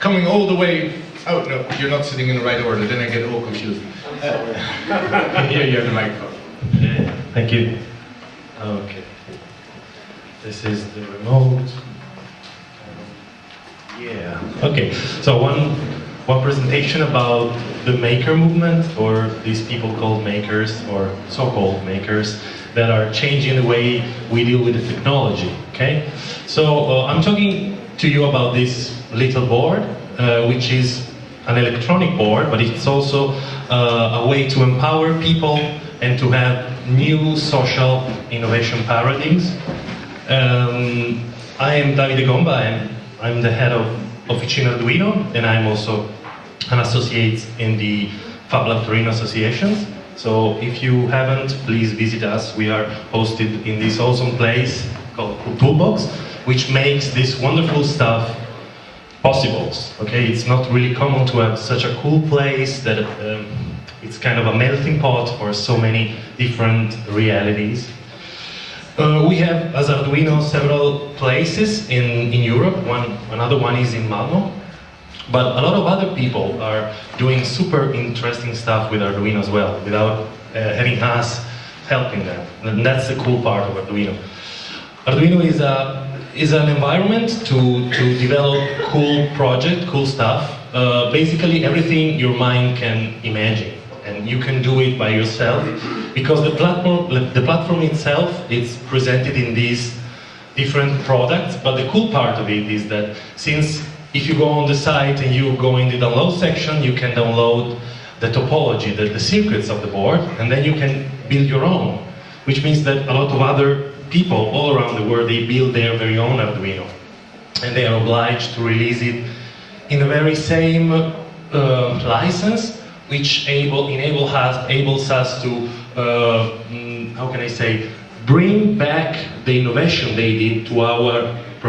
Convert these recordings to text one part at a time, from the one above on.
coming all the way. Oh no, you're not sitting in the right order. Then I get all confused. Here you have the microphone. Yeah, thank you. Okay. This is the remote. Yeah. Okay. So one presentation about the maker movement, or these people called makers, or so-called makers, that are changing the way we deal with the technology. Okay. So I'm talking to you about this little board, which is an electronic board, but it's also a way to empower people and to have new social innovation paradigms. I am Davide Gomba, and I'm the head of Officine Arduino, and I'm also an associate in the Fab Arduino Associations. So if you haven't, please visit us. We are hosted in this awesome place called Toolbox, which makes this wonderful stuff possible. Okay, it's not really common to have such a cool place that it's kind of a melting pot for so many different realities. We have, as Arduino, several places in Europe. Another one is in Malmo. But a lot of other people are doing super interesting stuff with Arduino as well, without having us helping them. And that's the cool part of Arduino. Arduino is an environment to develop cool project, cool stuff. Basically everything your mind can imagine. And you can do it by yourself, because the platform itself is presented in these different products. But the cool part of it is that since if you go on the site and you go in the download section, you can download the topology, the circuits of the board, and then you can build your own. Which means that a lot of other people all around the world, they build their very own Arduino. And they are obliged to release it in the very same license, which enables us to, how can I say, bring back the innovation they did to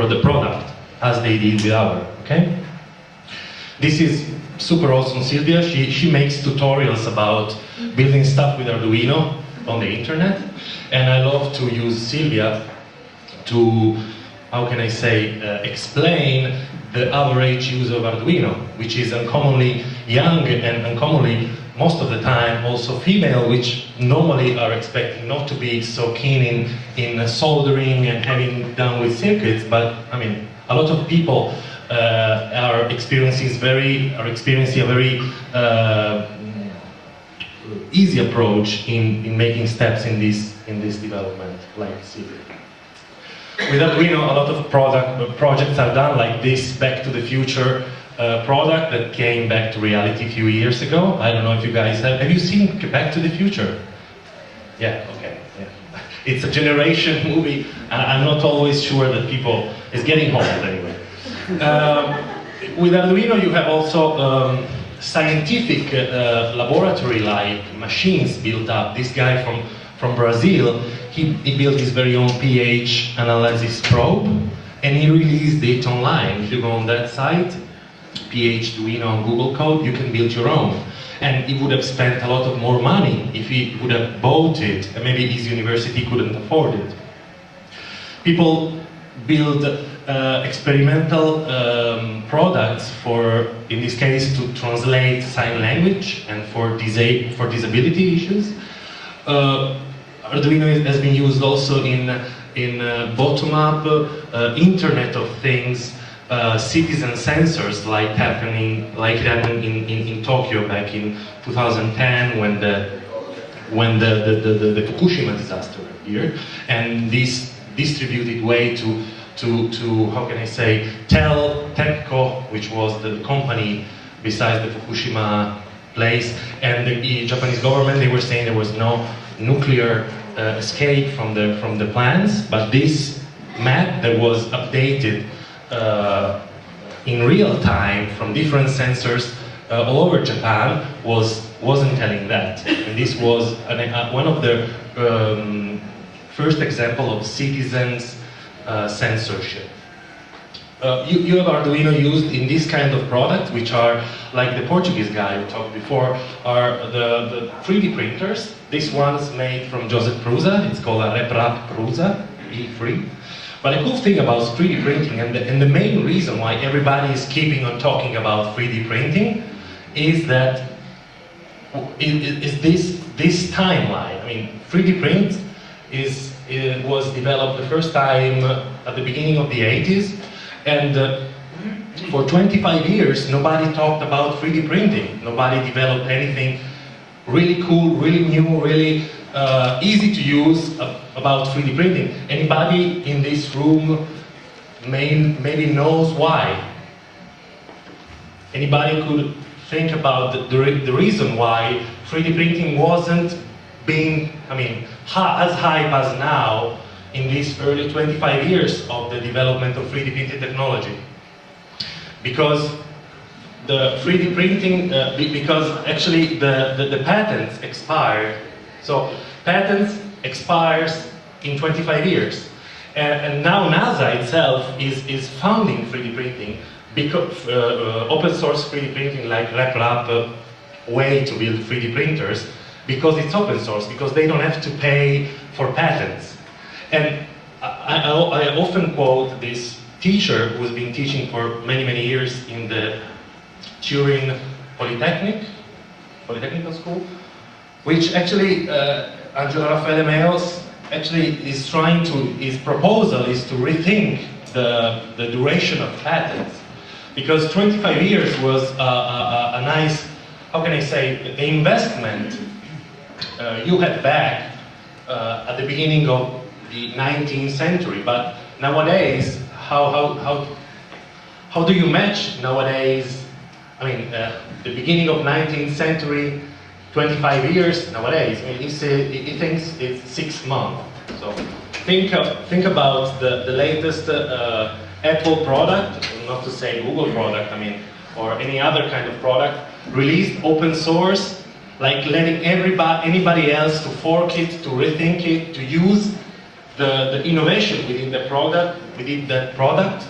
the product, as they did with ours, okay? This is super awesome, Silvia. She makes tutorials about building stuff with Arduino on the internet, and I love to use Silvia to, how can I say, explain the average use of Arduino, which is uncommonly young and uncommonly, most of the time, also female, which normally are expected not to be so keen in soldering and having done with circuits. But I mean, a lot of people are experiencing a very easy approach in making steps in this development, like Silvia. With Arduino, a lot of projects are done, like this Back to the Future product that came back to reality a few years ago. I don't know if you guys have you seen Back to the Future? Yeah, okay. Yeah. It's a generation movie. I'm not always sure that people is getting old anyway. With Arduino, you have also scientific laboratory-like machines built up. This guy from Brazil, he built his very own pH analysis probe, and he released it online. If you go on that site, pH Arduino on Google Code, you can build your own. And he would have spent a lot of more money if he would have bought it, and maybe his university couldn't afford it. People build experimental products for, in this case, to translate sign language and for disability issues. Arduino has been used also in bottom-up Internet of Things citizen sensors, like it happened in Tokyo back in 2010 when the Fukushima disaster appeared, and this distributed way to how can I say, tell TEPCO, which was the company besides the Fukushima place, and the Japanese government, they were saying there was no nuclear escape from the plants, but this map that was updated in real time from different sensors all over Japan wasn't telling that, and this was one of the first example of citizens censorship. You have Arduino used in this kind of products, which are, like the Portuguese guy who talked before, are the 3D printers. This one's made from Joseph Prusa. It's called a RepRap Prusa, E3. But the cool thing about 3D printing, and the main reason why everybody is keeping on talking about 3D printing, is that this timeline. I mean, 3D print was developed the first time at the beginning of the 80s, and for 25 years nobody talked about 3D printing. Nobody developed anything really cool, really new, really easy to use about 3D printing. Anybody in this room maybe knows why? Anybody could think about the reason why 3D printing wasn't being, I mean, as hype as now in these early 25 years of the development of 3D printing technology? Because the 3D printing, because actually the patents expired. So patents expires in 25 years. And now NASA itself is funding 3D printing, because open source 3D printing like RepRap way to build 3D printers, because it's open source, because they don't have to pay for patents. And I often quote this teacher who's been teaching for many years in the Turin Polytechnical School, which actually Angelo Raffaele Meos actually is trying to, his proposal is to rethink the duration of patents, because 25 years was a nice, how can I say, the investment you had back at the beginning of the 19th century. But nowadays, how do you match nowadays? I mean, the beginning of 19th century, 25 years nowadays. I mean, he thinks it's 6 months. So think about the latest Apple product, not to say Google product. I mean, or any other kind of product released open source, like letting anybody else to fork it, to rethink it, to use the innovation within that product.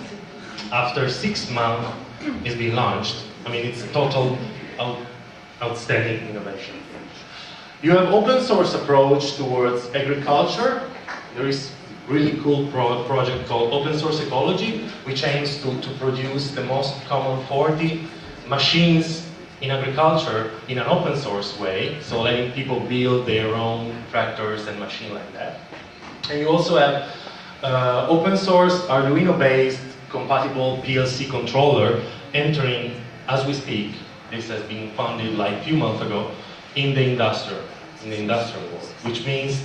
After 6 months, it's been launched. I mean, it's a total outstanding innovation. You have open source approach towards agriculture. There is really cool project called Open Source Ecology, which aims to produce the most common 40 machines in agriculture in an open source way, so letting people build their own tractors and machines like that. And you also have open source Arduino based compatible PLC controller entering as we speak. This has been funded like a few months ago in the industrial world, which means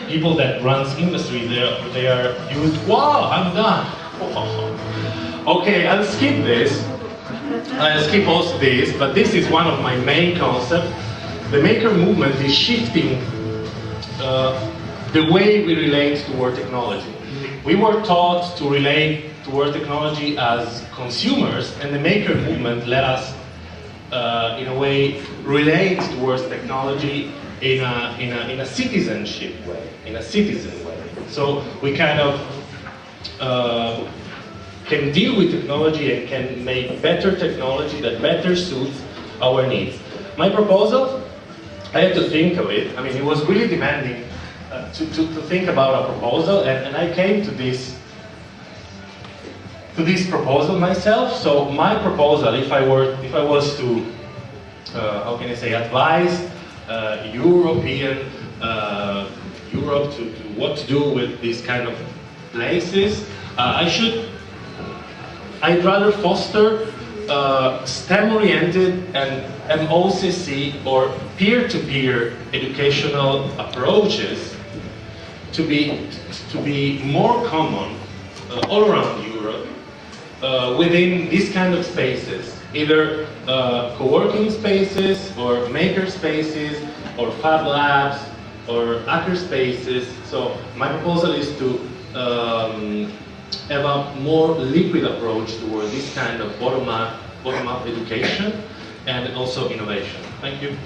people that runs industry, they are used. Wow, I'm done. Okay, I'll skip this. I'll skip also this, but this is one of my main concepts. The maker movement is shifting the way we relate toward technology. We were taught to relate toward technology as consumers, and the maker movement let us, in a way, relate towards technology in a citizenship way, in a citizen way. So we kind of can deal with technology and can make better technology that better suits our needs. My proposal, I had to think of it. I mean, it was really demanding to think about a proposal, and I came to this proposal myself. So my proposal, if I was to, how can I say, advise Europe to what to do with these kind of places, I'd rather foster STEM-oriented and MOCC or peer-to-peer educational approaches to be more common all around Europe within these kind of spaces, either co-working spaces or maker spaces or fab labs or hacker spaces. So my proposal is to have a more liquid approach toward this kind of bottom-up education and also innovation. Thank you.